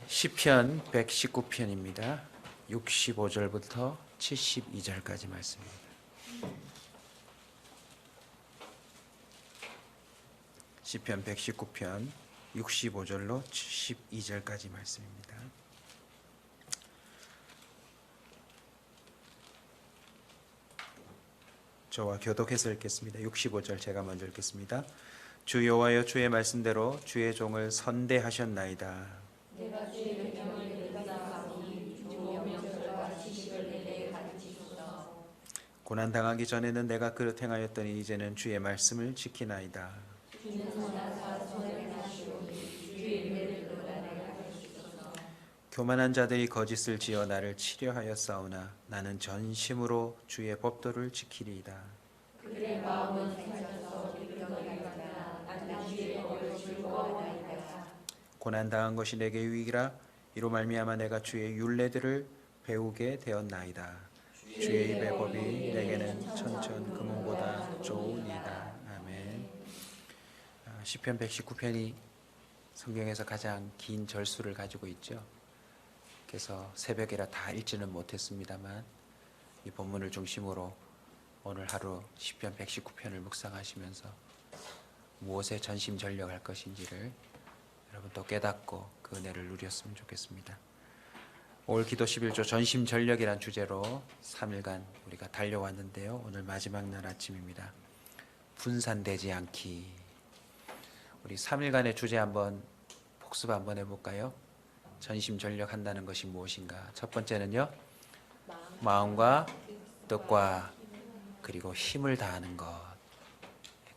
시편 119편입니다. 65절부터 72절까지 말씀입니다. 시편 119편 65절로 72절까지 말씀입니다. 저와 교독해서 읽겠습니다. 65절 제가 먼저 읽겠습니다. 주 여호와여, 주의 말씀대로 주의 종을 선대하셨나이다. 내가 주의 명령을 듣사오니 주 명절과 지식을 내게 가르치소서. 고난 당하기 전에는 내가 그릇 행하였더니 이제는 주의 말씀을 지키나이다. 주는 선하사 선행하시오니 주의 은혜를 들어 나를 가르치소서. 교만한 자들이 거짓을 지어 나를 치려하여 싸우나 나는 전심으로 주의 법도를 지키리이다. 그들의 마음은 괜찮아서 비평거리거나 나는 주의 법을 즐거워하나이다. 고난 당한 것이 내게 유익이라. 이로 말미암아 내가 주의 율례들을 배우게 되었나이다. 주의 입의 법이 내게는 천천 금은보다 좋으니이다. 아멘. 시편 119편이 성경에서 가장 긴 절수를 가지고 있죠. 그래서 새벽이라 다 읽지는 못했습니다만 이 본문을 중심으로 오늘 하루 시편 119편을 묵상하시면서 무엇에 전심전력할 것인지를 여러분 또 깨닫고 그 은혜를 누렸으면 좋겠습니다. 올 기도 11조 전심전력이란 주제로 3일간 우리가 달려왔는데요. 오늘 마지막 날 아침입니다. 분산되지 않기. 우리 3일간의 주제 한번 복습 한번 해볼까요? 전심전력한다는 것이 무엇인가? 첫 번째는요, 마음과 뜻과 그리고 힘을 다하는 것,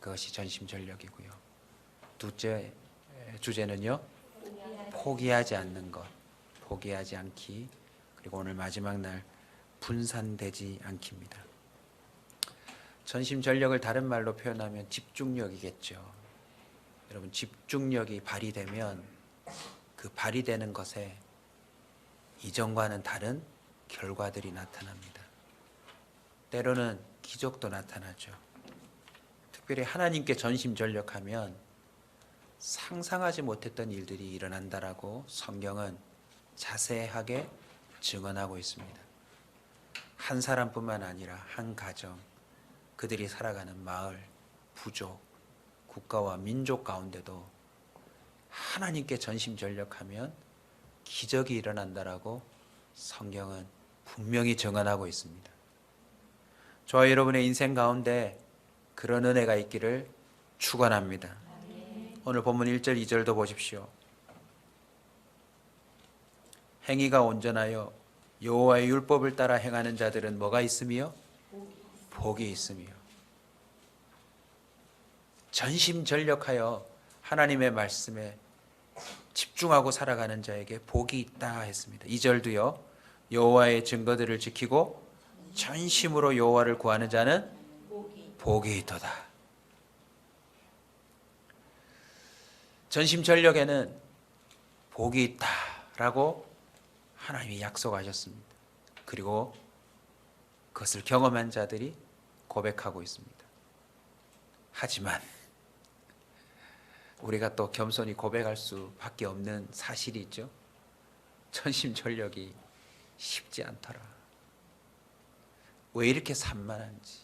그것이 전심전력이고요. 둘째 주제는요, 포기하지 않는 것, 포기하지 않기. 그리고 오늘 마지막 날 분산되지 않기입니다. 전심전력을 다른 말로 표현하면 집중력이겠죠. 여러분, 집중력이 발휘되면 그 발휘되는 것에 이전과는 다른 결과들이 나타납니다. 때로는 기적도 나타나죠. 특별히 하나님께 전심전력하면 상상하지 못했던 일들이 일어난다라고 성경은 자세하게 증언하고 있습니다. 한 사람뿐만 아니라 한 가정, 그들이 살아가는 마을, 부족, 국가와 민족 가운데도 하나님께 전심전력하면 기적이 일어난다라고 성경은 분명히 증언하고 있습니다. 저와 여러분의 인생 가운데 그런 은혜가 있기를 축원합니다. 오늘 본문 1절 2절도 보십시오. 행위가 온전하여 여호와의 율법을 따라 행하는 자들은 뭐가 있으며? 복이 있으며. 전심전력하여 하나님의 말씀에 집중하고 살아가는 자에게 복이 있다 했습니다. 2절도요. 여호와의 증거들을 지키고 전심으로 여호와를 구하는 자는 복이 있도다. 전심전력에는 복이 있다라고 하나님이 약속하셨습니다. 그리고 그것을 경험한 자들이 고백하고 있습니다. 하지만 우리가 또 겸손히 고백할 수밖에 없는 사실이 있죠. 전심전력이 쉽지 않더라. 왜 이렇게 산만한지,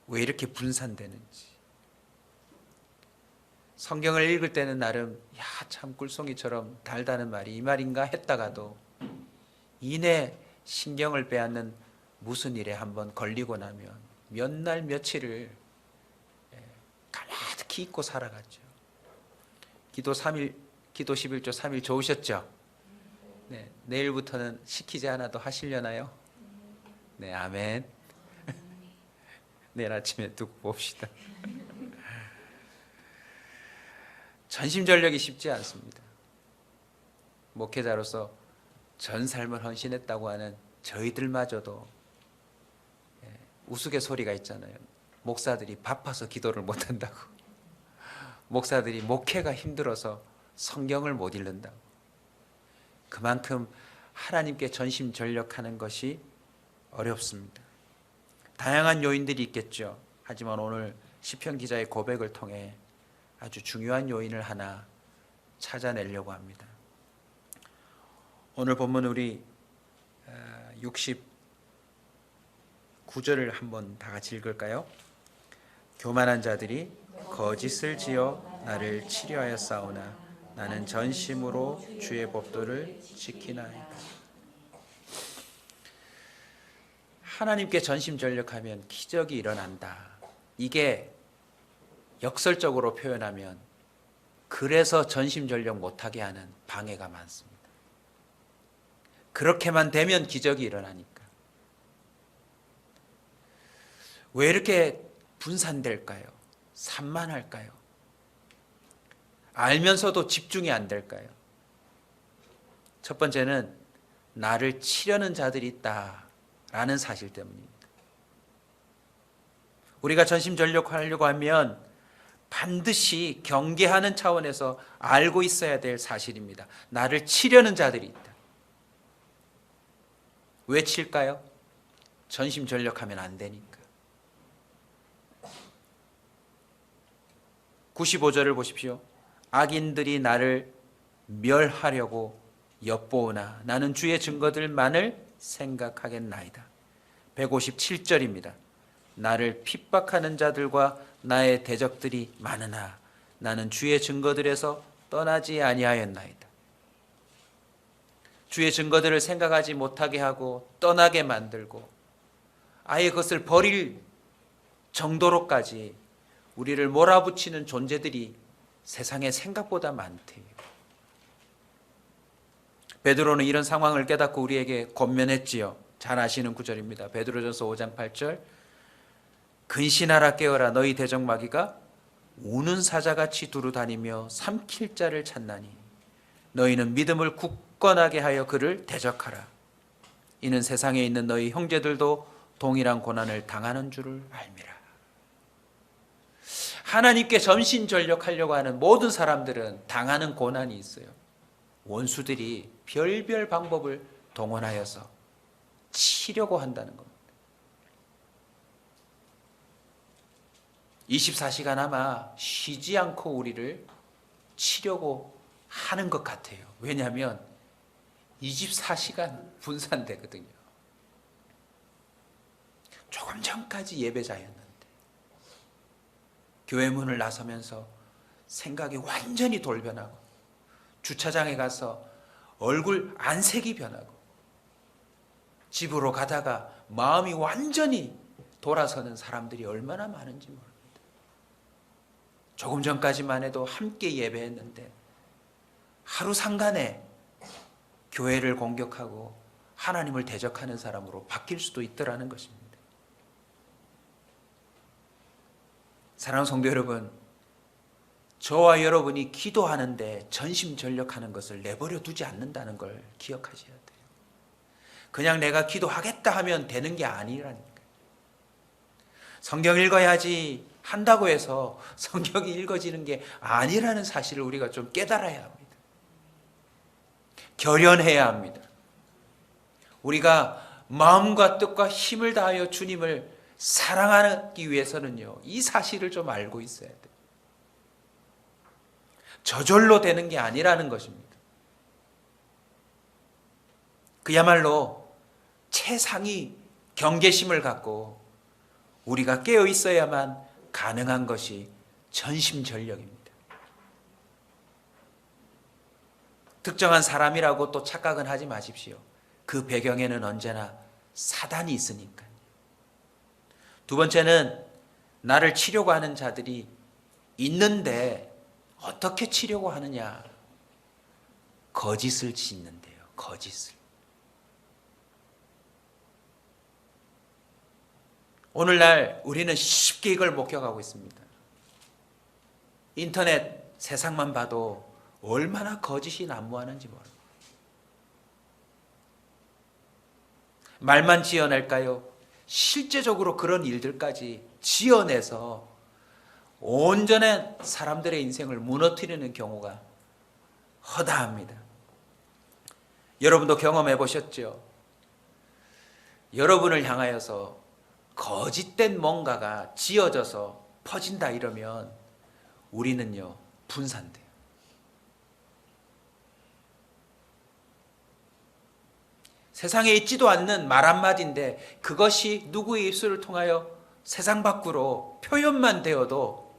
왜 이렇게 분산되는지. 성경을 읽을 때는 나름 참 꿀송이처럼 달다는 말이 이 말인가 했다가도 이내 신경을 빼앗는 무슨 일에 한번 걸리고 나면 몇 날 며칠을 가만히 잊고 살아갔죠. 기도 11조 3일 좋으셨죠? 네, 내일부터는 시키지 않아도 하시려나요? 네, 아멘. 내일 아침에 두고 봅시다. 전심전력이 쉽지 않습니다. 목회자로서 전 삶을 헌신했다고 하는 저희들마저도 우스갯소리가 있잖아요. 목사들이 바빠서 기도를 못한다고, 목사들이 목회가 힘들어서 성경을 못 읽는다고. 그만큼 하나님께 전심전력하는 것이 어렵습니다. 다양한 요인들이 있겠죠. 하지만 오늘 시편 기자의 고백을 통해 아주 중요한 요인을 하나 찾아내려고 합니다. 오늘 본문 우리 69절을 한번 다 같이 읽을까요? 교만한 자들이 거짓을 지어 나를 치려하였사오나 나는 전심으로 주의 법도를 지키나이다. 하나님께 전심전력하면 기적이 일어난다. 이게 역설적으로 표현하면 그래서 전심전력 못하게 하는 방해가 많습니다. 그렇게만 되면 기적이 일어나니까. 왜 이렇게 분산될까요? 산만할까요? 알면서도 집중이 안 될까요? 첫 번째는 나를 치려는 자들이 있다라는 사실 때문입니다. 우리가 전심전력하려고 하면 반드시 경계하는 차원에서 알고 있어야 될 사실입니다. 나를 치려는 자들이 있다. 왜 칠까요? 전심전력하면 안 되니까. 95절을 보십시오. 악인들이 나를 멸하려고 엿보으나 나는 주의 증거들만을 생각하겠나이다. 157절입니다. 나를 핍박하는 자들과 나의 대적들이 많으나 나는 주의 증거들에서 떠나지 아니하였나이다. 주의 증거들을 생각하지 못하게 하고 떠나게 만들고 아예 그것을 버릴 정도로까지 우리를 몰아붙이는 존재들이 세상에 생각보다 많대요. 베드로는 이런 상황을 깨닫고 우리에게 권면했지요. 잘 아시는 구절입니다. 베드로전서 5장 8절. 근신하라 깨어라 너희 대적 마귀가 우는 사자같이 두루 다니며 삼킬 자를 찾나니 너희는 믿음을 굳건하게 하여 그를 대적하라. 이는 세상에 있는 너희 형제들도 동일한 고난을 당하는 줄을 알미라. 하나님께 전심전력하려고 하는 모든 사람들은 당하는 고난이 있어요. 원수들이 별별 방법을 동원하여서 치려고 한다는 겁니다. 24시간 아마 쉬지 않고 우리를 치려고 하는 것 같아요. 왜냐하면 24시간 분산되거든요. 조금 전까지 예배자였는데 교회 문을 나서면서 생각이 완전히 돌변하고 주차장에 가서 얼굴 안색이 변하고 집으로 가다가 마음이 완전히 돌아서는 사람들이 얼마나 많은지 모릅니다. 조금 전까지만 해도 함께 예배했는데 하루 상간에 교회를 공격하고 하나님을 대적하는 사람으로 바뀔 수도 있더라는 것입니다. 사랑하는 성도 여러분, 저와 여러분이 기도하는데 전심전력하는 것을 내버려 두지 않는다는 걸 기억하셔야 돼요. 그냥 내가 기도하겠다 하면 되는 게 아니라니까요. 성경 읽어야지 한다고 해서 성경이 읽어지는 게 아니라는 사실을 우리가 좀 깨달아야 합니다. 결연해야 합니다. 우리가 마음과 뜻과 힘을 다하여 주님을 사랑하기 위해서는요, 이 사실을 좀 알고 있어야 돼요. 저절로 되는 게 아니라는 것입니다. 그야말로 최상위 경계심을 갖고 우리가 깨어 있어야만 가능한 것이 전심전력입니다. 특정한 사람이라고 또 착각은 하지 마십시오. 그 배경에는 언제나 사단이 있으니까요. 두 번째는 나를 치려고 하는 자들이 있는데 어떻게 치려고 하느냐? 거짓을 짓는데요. 거짓을. 오늘날 우리는 쉽게 이걸 목격하고 있습니다. 인터넷 세상만 봐도 얼마나 거짓이 난무하는지 모릅니다. 말만 지어낼까요? 실제적으로 그런 일들까지 지어내서 온전한 사람들의 인생을 무너뜨리는 경우가 허다합니다. 여러분도 경험해 보셨죠? 여러분을 향하여서 거짓된 뭔가가 지어져서 퍼진다 이러면 우리는요, 분산돼요. 세상에 있지도 않는 말 한마디인데 그것이 누구의 입술을 통하여 세상 밖으로 표현만 되어도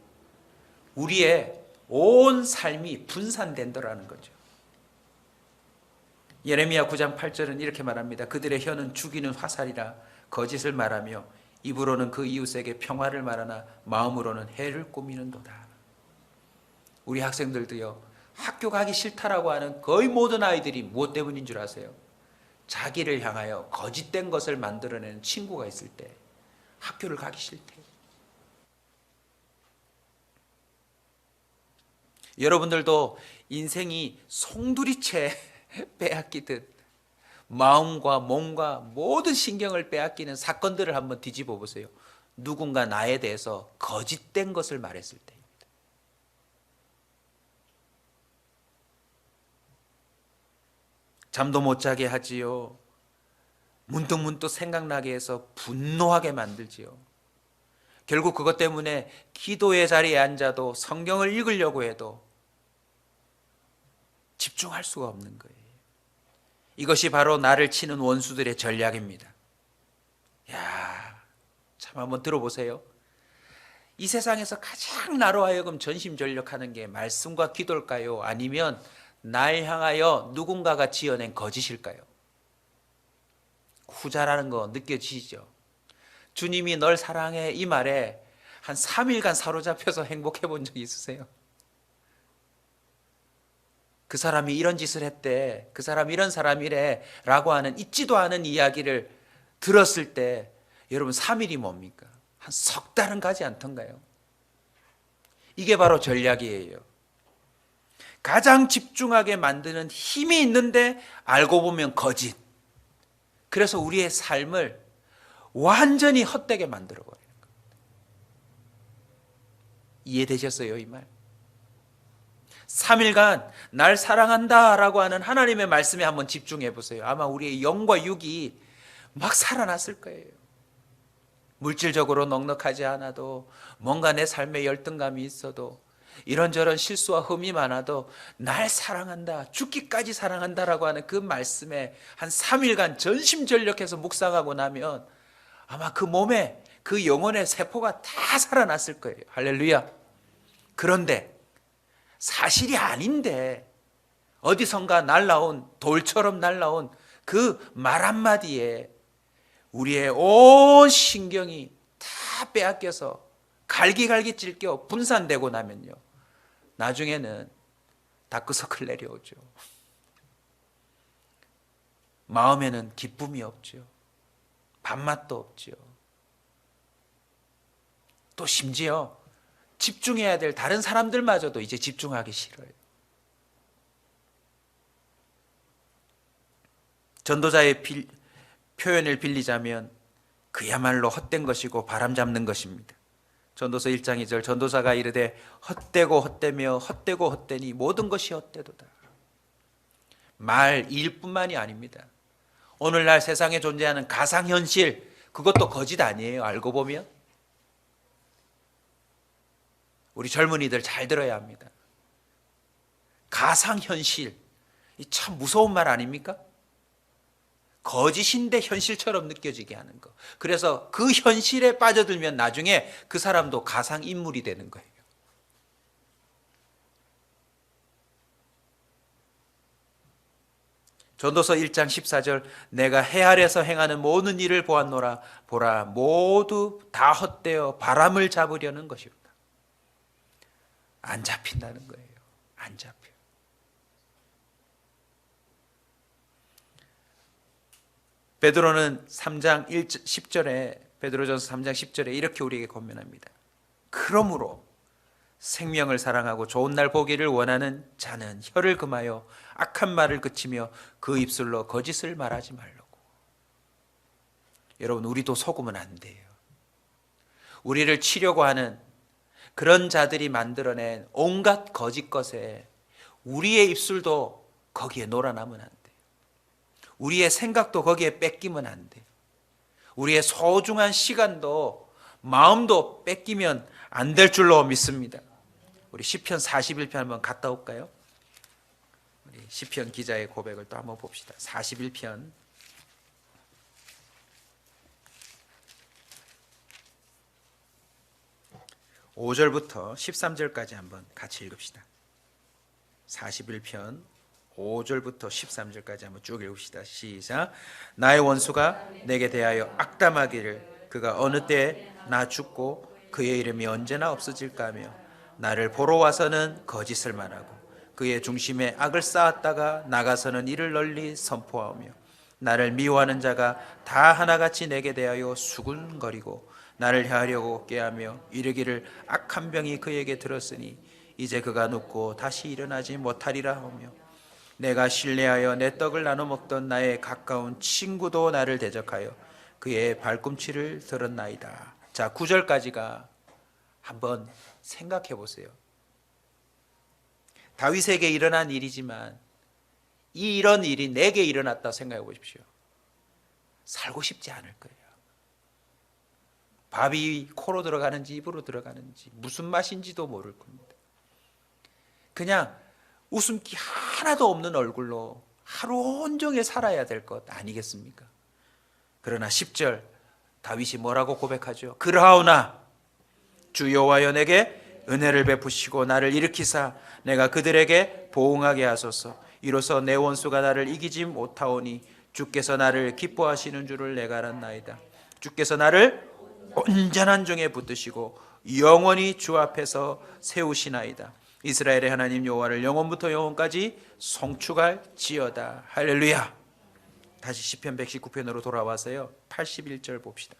우리의 온 삶이 분산된다라는 거죠. 예레미야 9장 8절은 이렇게 말합니다. 그들의 혀는 죽이는 화살이라 거짓을 말하며 입으로는 그 이웃에게 평화를 말하나 마음으로는 해를 꾸미는도다. 우리 학생들도요, 학교 가기 싫다라고 하는 거의 모든 아이들이 무엇 때문인 줄 아세요? 자기를 향하여 거짓된 것을 만들어내는 친구가 있을 때 학교를 가기 싫대. 여러분들도 인생이 송두리째 빼앗기듯 마음과 몸과 모든 신경을 빼앗기는 사건들을 한번 뒤집어 보세요. 누군가 나에 대해서 거짓된 것을 말했을 때입니다. 잠도 못 자게 하지요. 문득문득 생각나게 해서 분노하게 만들지요. 결국 그것 때문에 기도의 자리에 앉아도 성경을 읽으려고 해도 집중할 수가 없는 거예요. 이것이 바로 나를 치는 원수들의 전략입니다. 야, 참 한번 들어보세요. 이 세상에서 가장 나로 하여금 전심전력하는 게 말씀과 기도일까요? 아니면 날 향하여 누군가가 지어낸 거짓일까요? 후자라는 거 느껴지시죠? 주님이 널 사랑해 이 말에 한 3일간 사로잡혀서 행복해 본 적 있으세요? 그 사람이 이런 짓을 했대, 그 사람이 이런 사람이래 라고 하는 있지도 않은 이야기를 들었을 때 여러분 3일이 뭡니까? 한 석 달은 가지 않던가요? 이게 바로 전략이에요. 가장 집중하게 만드는 힘이 있는데 알고 보면 거짓. 그래서 우리의 삶을 완전히 헛되게 만들어버리는 겁니다. 이해되셨어요, 이 말? 3일간 날 사랑한다 라고 하는 하나님의 말씀에 한번 집중해 보세요. 아마 우리의 영과 육이 막 살아났을 거예요. 물질적으로 넉넉하지 않아도, 뭔가 내 삶에 열등감이 있어도, 이런저런 실수와 흠이 많아도 날 사랑한다, 죽기까지 사랑한다라고 하는 그 말씀에 한 3일간 전심전력해서 묵상하고 나면 아마 그 몸에, 그 영혼의 세포가 다 살아났을 거예요. 할렐루야. 그런데 사실이 아닌데 어디선가 날라온, 돌처럼 날라온 그 말 한마디에 우리의 온 신경이 다 빼앗겨서 갈기갈기 찔겨 분산되고 나면요, 나중에는 다크서클 내려오죠. 마음에는 기쁨이 없죠. 밥맛도 없죠. 또 심지어 집중해야 될 다른 사람들마저도 이제 집중하기 싫어요. 전도자의 표현을 빌리자면 그야말로 헛된 것이고 바람잡는 것입니다. 전도서 1장 2절 전도사가 이르되 헛되고 헛되며 헛되고 헛되니 모든 것이 헛되도다. 말, 일뿐만이 아닙니다. 오늘날 세상에 존재하는 가상현실, 그것도 거짓 아니에요. 알고 보면. 우리 젊은이들 잘 들어야 합니다. 가상현실, 이 참 무서운 말 아닙니까? 거짓인데 현실처럼 느껴지게 하는 거. 그래서 그 현실에 빠져들면 나중에 그 사람도 가상인물이 되는 거예요. 전도서 1장 14절 내가 해 아래서 행하는 모든 일을 보았노라. 보라 모두 다 헛되어 바람을 잡으려는 것이로다. 안 잡힌다는 거예요. 안 잡혀. 베드로는 3장 10절에 베드로전서 3장 10절에 이렇게 우리에게 권면합니다. 그러므로 생명을 사랑하고 좋은 날 보기를 원하는 자는 혀를 금하여 악한 말을 그치며 그 입술로 거짓을 말하지 말라고. 여러분, 우리도 속으면 안 돼요. 우리를 치려고 하는 그런 자들이 만들어낸 온갖 거짓 것에 우리의 입술도 거기에 놀아나면 안 돼요. 우리의 생각도 거기에 뺏기면 안 돼요. 우리의 소중한 시간도 마음도 뺏기면 안 될 줄로 믿습니다. 우리 시편 41편 한번 갔다 올까요? 우리 시편 기자의 고백을 또 한번 봅시다. 41편 5절부터 13절까지 한번 같이 읽읍시다. 41편 5절부터 13절까지 한번 쭉 읽읍시다. 시작. 나의 원수가 내게 대하여 악담하기를 그가 어느 때에 나 죽고 그의 이름이 언제나 없어질까 하며 나를 보러 와서는 거짓을 말하고 그의 중심에 악을 쌓았다가 나가서는 이를 널리 선포하며 나를 미워하는 자가 다 하나같이 내게 대하여 수군거리고 나를 해하려고 꾀하며 이르기를 악한 병이 그에게 들었으니 이제 그가 눕고 다시 일어나지 못하리라 하며 내가 신뢰하여 내 떡을 나눠 먹던 나의 가까운 친구도 나를 대적하여 그의 발꿈치를 들었나이다. 자, 9절까지가 한번 생각해 보세요. 다윗에게 일어난 일이지만 이런 일이 내게 일어났다 생각해 보십시오. 살고 싶지 않을 거예요. 밥이 코로 들어가는지 입으로 들어가는지 무슨 맛인지도 모를 겁니다. 그냥 웃음기 하나도 없는 얼굴로 하루 온종일 살아야 될 것 아니겠습니까? 그러나 10절 다윗이 뭐라고 고백하죠? 그러하오나 주 여호와여 내게 은혜를 베푸시고 나를 일으키사 내가 그들에게 보응하게 하소서. 이로써 내 원수가 나를 이기지 못하오니 주께서 나를 기뻐하시는 줄을 내가 알았나이다. 주께서 나를 온전한 종에 붙드시고 영원히 주 앞에서 세우시나이다. 이스라엘의 하나님 여호와를 영원부터 영원까지 송축할지어다. 할렐루야. 다시 시편 119편으로 돌아와서요 81절 봅시다.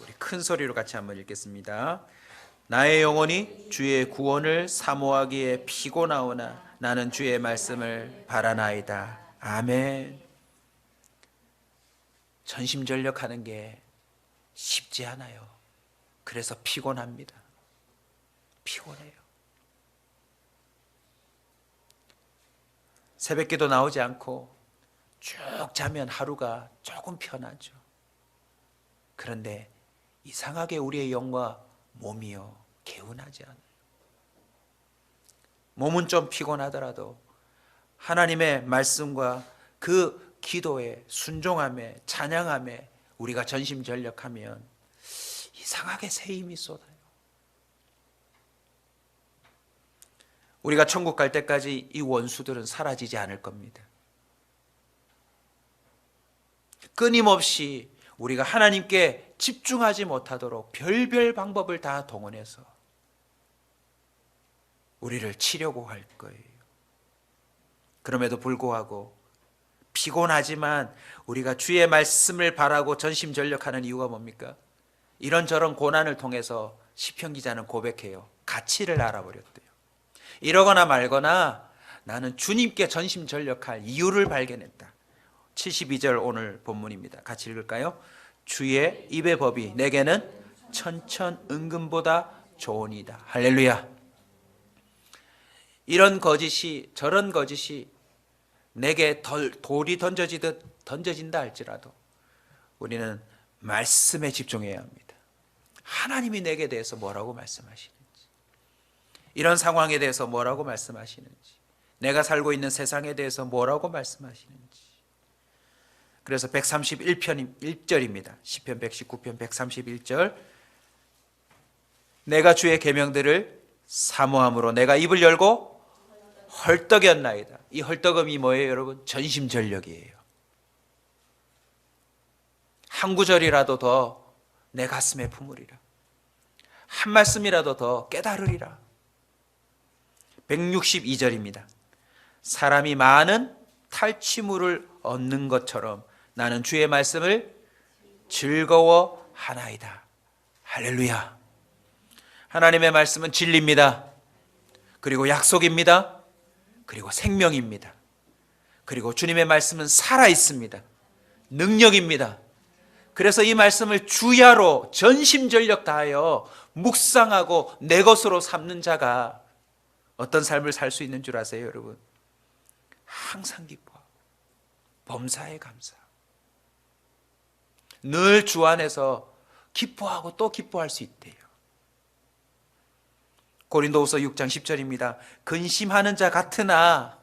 우리 큰 소리로 같이 한번 읽겠습니다. 나의 영혼이 주의 구원을 사모하기에 피곤하오나 나는 주의 말씀을 바라나이다. 아멘. 전심전력하는 게 쉽지 않아요. 그래서 피곤합니다. 피곤해요. 새벽기도 나오지 않고 쭉 자면 하루가 조금 편하죠. 그런데 이상하게 우리의 영과 몸이요 개운하지 않아요. 몸은 좀 피곤하더라도 하나님의 말씀과 그 기도에 순종함에 찬양함에 우리가 전심전력하면 이상하게 새 힘이 쏟아요. 우리가 천국 갈 때까지 이 원수들은 사라지지 않을 겁니다. 끊임없이 우리가 하나님께 집중하지 못하도록 별별 방법을 다 동원해서 우리를 치려고 할 거예요. 그럼에도 불구하고 피곤하지만 우리가 주의 말씀을 바라고 전심전력하는 이유가 뭡니까? 이런저런 고난을 통해서 시편 기자는 고백해요. 가치를 알아버렸대요. 이러거나 말거나 나는 주님께 전심전력할 이유를 발견했다. 72절 오늘 본문입니다. 같이 읽을까요? 주의 입의 법이 내게는 천천은금보다 좋으니이다. 할렐루야. 이런 거짓이 저런 거짓이 내게 돌이 던져진다 할지라도 우리는 말씀에 집중해야 합니다. 하나님이 내게 대해서 뭐라고 말씀하시는지, 이런 상황에 대해서 뭐라고 말씀하시는지, 내가 살고 있는 세상에 대해서 뭐라고 말씀하시는지. 그래서 131편 1절입니다. 시편 119편 131절. 내가 주의 계명들을 사모함으로 내가 입을 열고 헐떡였나이다. 이 헐떡음이 뭐예요, 여러분? 전심전력이에요. 한 구절이라도 더 내 가슴에 품으리라. 한 말씀이라도 더 깨달으리라. 162절입니다. 사람이 많은 탈취물을 얻는 것처럼 나는 주의 말씀을 즐거워하나이다. 할렐루야. 하나님의 말씀은 진리입니다. 그리고 약속입니다. 그리고 생명입니다. 그리고 주님의 말씀은 살아있습니다. 능력입니다. 그래서 이 말씀을 주야로 전심전력 다하여 묵상하고 내 것으로 삼는 자가 어떤 삶을 살 수 있는 줄 아세요, 여러분? 항상 기뻐하고 범사에 감사하고 늘 주 안에서 기뻐하고 또 기뻐할 수 있대요. 고린도후서 6장 10절입니다. 근심하는 자 같으나,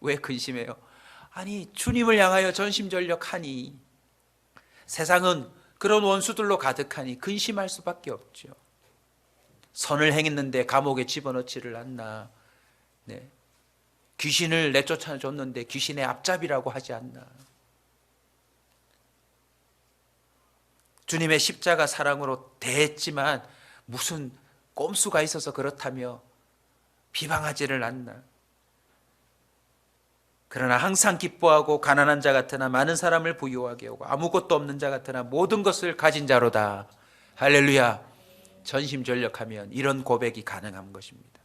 왜 근심해요? 아니 주님을 향하여 전심전력하니 세상은 그런 원수들로 가득하니 근심할 수밖에 없죠. 선을 행했는데 감옥에 집어넣지를 않나. 네. 귀신을 내쫓아줬는데 귀신의 앞잡이라고 하지 않나. 주님의 십자가 사랑으로 대했지만 무슨 꼼수가 있어서 그렇다며 비방하지를 않나. 그러나 항상 기뻐하고 가난한 자 같으나 많은 사람을 부유하게 하고 아무것도 없는 자 같으나 모든 것을 가진 자로다. 할렐루야. 전심전력하면 이런 고백이 가능한 것입니다.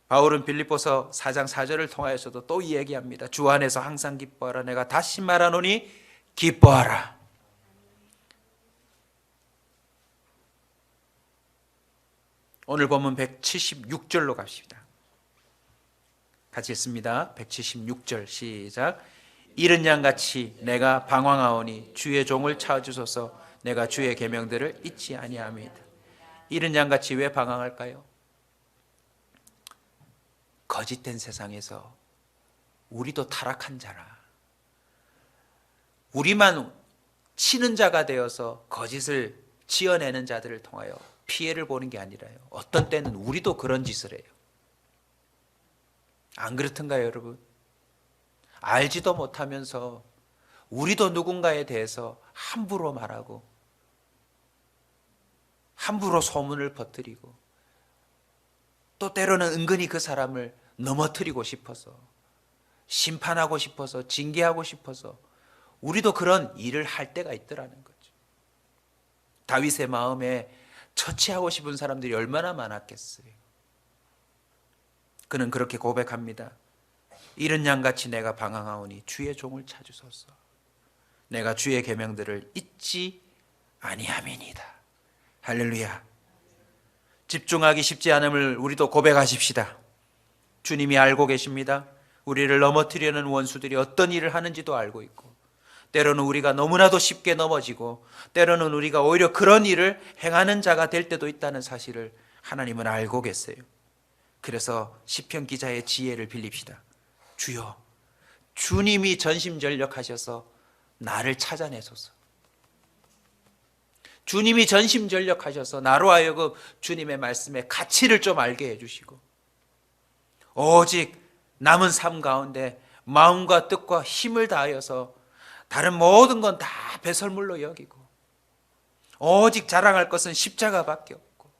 바울은 빌립보서 4장 4절을 통하여서도 또 이 얘기합니다. 주 안에서 항상 기뻐하라. 내가 다시 말하노니 기뻐하라. 오늘 본문 176절로 갑시다. 같이 읽습니다. 176절 시작. 이른 양같이 내가 방황하오니 주의 종을 찾으소서. 내가 주의 계명들을 잊지 아니함이다. 이른 양같이 왜 방황할까요? 거짓된 세상에서 우리도 타락한 자라. 우리만 치는 자가 되어서 거짓을 지어내는 자들을 통하여 피해를 보는 게 아니라요. 어떤 때는 우리도 그런 짓을 해요. 안 그렇던가요, 여러분? 알지도 못하면서 우리도 누군가에 대해서 함부로 말하고 함부로 소문을 퍼뜨리고 또 때로는 은근히 그 사람을 넘어뜨리고 싶어서 심판하고 싶어서 징계하고 싶어서 우리도 그런 일을 할 때가 있더라는 거죠. 다윗의 마음에 처치하고 싶은 사람들이 얼마나 많았겠어요. 그는 그렇게 고백합니다. 이른 양같이 내가 방황하오니 주의 종을 찾으소서. 내가 주의 계명들을 잊지 아니함이니이다. 할렐루야. 집중하기 쉽지 않음을 우리도 고백하십시다. 주님이 알고 계십니다. 우리를 넘어뜨리려는 원수들이 어떤 일을 하는지도 알고 있고, 때로는 우리가 너무나도 쉽게 넘어지고, 때로는 우리가 오히려 그런 일을 행하는 자가 될 때도 있다는 사실을 하나님은 알고 계세요. 그래서 시편 기자의 지혜를 빌립시다. 주여, 주님이 전심전력하셔서 나를 찾아내소서. 주님이 전심전력하셔서 나로 하여금 주님의 말씀의 가치를 좀 알게 해주시고, 오직 남은 삶 가운데 마음과 뜻과 힘을 다하여서 다른 모든 건 다 배설물로 여기고, 오직 자랑할 것은 십자가밖에 없고,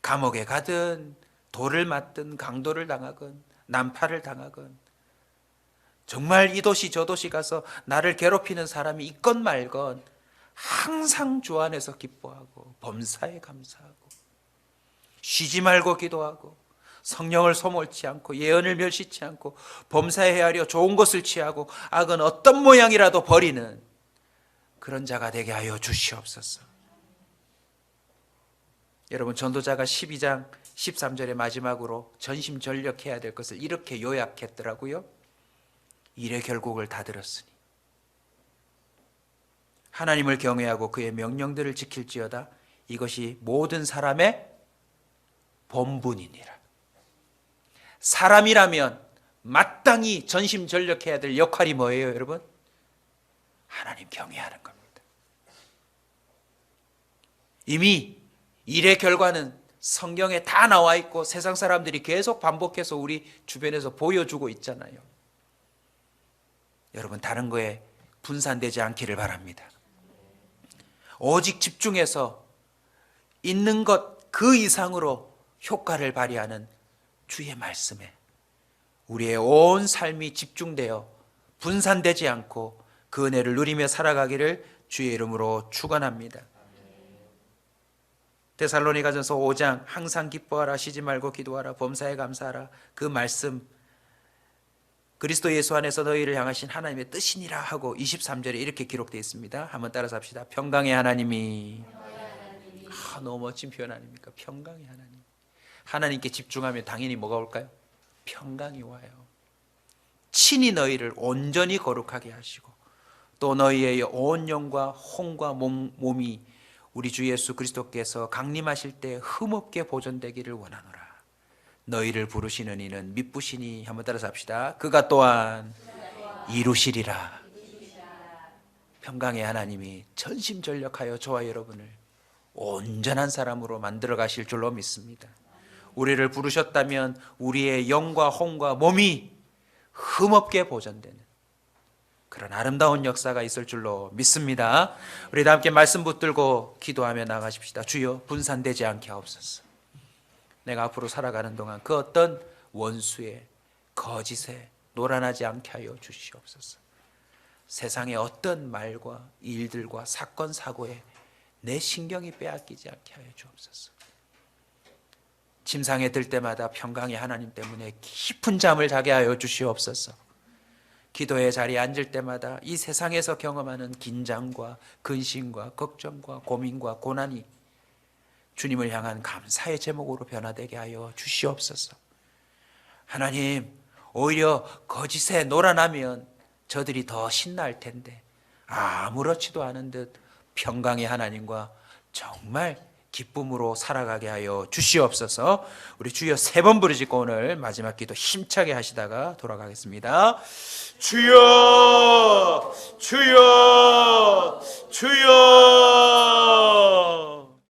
감옥에 가든 돌을 맞든 강도를 당하건 난파를 당하건, 정말 이 도시 저 도시 가서 나를 괴롭히는 사람이 있건 말건 항상 주 안에서 기뻐하고 범사에 감사하고 쉬지 말고 기도하고 성령을 소몰치 않고 예언을 멸시치 않고 범사에 헤아려 좋은 것을 취하고 악은 어떤 모양이라도 버리는 그런 자가 되게 하여 주시옵소서. 여러분, 전도자가 12장 13절의 마지막으로 전심전력해야 될 것을 이렇게 요약했더라고요. 일의 결국을 다 들었으니 하나님을 경외하고 그의 명령들을 지킬지어다. 이것이 모든 사람의 본분이니라. 사람이라면 마땅히 전심전력해야 될 역할이 뭐예요, 여러분? 하나님 경외하는 겁니다. 이미 일의 결과는 성경에 다 나와 있고 세상 사람들이 계속 반복해서 우리 주변에서 보여주고 있잖아요. 여러분, 다른 거에 분산되지 않기를 바랍니다. 오직 집중해서 있는 것 그 이상으로 효과를 발휘하는 주의 말씀에 우리의 온 삶이 집중되어 분산되지 않고 그 은혜를 누리며 살아가기를 주의 이름으로 축원합니다. 데살로니가전서 5장 항상 기뻐하라, 쉬지 말고 기도하라, 범사에 감사하라, 그 말씀 그리스도 예수 안에서 너희를 향하신 하나님의 뜻이니라 하고 23절에 이렇게 기록되어 있습니다. 한번 따라서 합시다. 평강의 하나님이, 너무 멋진 표현 아닙니까? 평강의 하나님. 하나님께 집중하면 당연히 뭐가 올까요? 평강이 와요. 친히 너희를 온전히 거룩하게 하시고 또 너희의 온 영과 혼과 몸이 우리 주 예수 그리스도께서 강림하실 때 흠없게 보존되기를 원하노라. 너희를 부르시는 이는 미쁘시니, 한번 따라서 합시다. 그가 또한 이루시리라. 평강의 하나님이 전심전력하여 저와 여러분을 온전한 사람으로 만들어 가실 줄로 믿습니다. 우리를 부르셨다면 우리의 영과 혼과 몸이 흠없게 보존되는 그런 아름다운 역사가 있을 줄로 믿습니다. 우리 다 함께 말씀 붙들고 기도하며 나가십시다. 주여, 분산되지 않게 하옵소서. 내가 앞으로 살아가는 동안 그 어떤 원수의 거짓에 노란하지 않게 하여 주시옵소서. 세상의 어떤 말과 일들과 사건 사고에 내 신경이 빼앗기지 않게 하여 주옵소서. 침상에 들 때마다 평강의 하나님 때문에 깊은 잠을 자게 하여 주시옵소서. 기도의 자리에 앉을 때마다 이 세상에서 경험하는 긴장과 근심과 걱정과 고민과 고난이 주님을 향한 감사의 제목으로 변화되게 하여 주시옵소서. 하나님, 오히려 거짓에 놀아나면 저들이 더 신날 텐데 아무렇지도 않은 듯 평강의 하나님과 정말 기쁨으로 살아가게 하여 주시옵소서. 우리 주여 3번 부르짖고 오늘 마지막 기도 힘차게 하시다가 돌아가겠습니다. 주여, 주여, 주여.